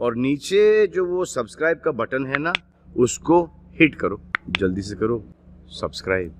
और नीचे जो वो सब्सक्राइब का बटन है ना, उसको हिट करो, जल्दी से करो subscribe.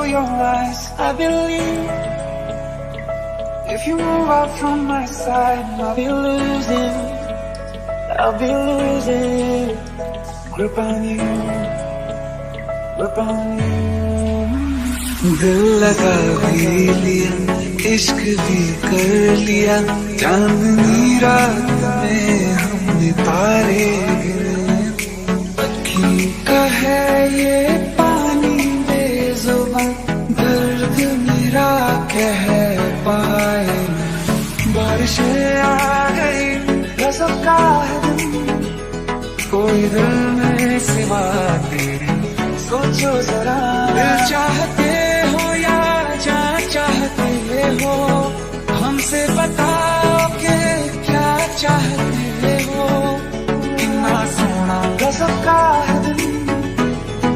your eyes, I believe. If you move out from my side, I'll be losing grip on you, grip on you. दिल लगा भी लिया, इश्क भी कर लिया, चांदनी रात में हमने तारे गिने। पक्की का है ये पानी बेजुबान, दर्द मेरा कह पाए। बारिशें आ गई, गजब का है दिन, कोई दिल में सिवा तेरे। सोचो जरा, दिल चाहते हो या जान चाहते हो, हमसे बताओ कि क्या चाहते हो। कितना सोना गजब का है दिन,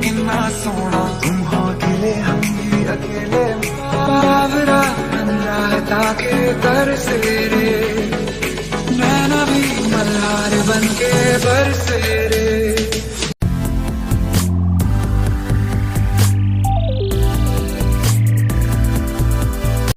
कितना सोना तुम हो अकेले, हम भी अकेले। बावरा रहता के बरसे रे, मैं भी मल्हार बन के बरसे रे।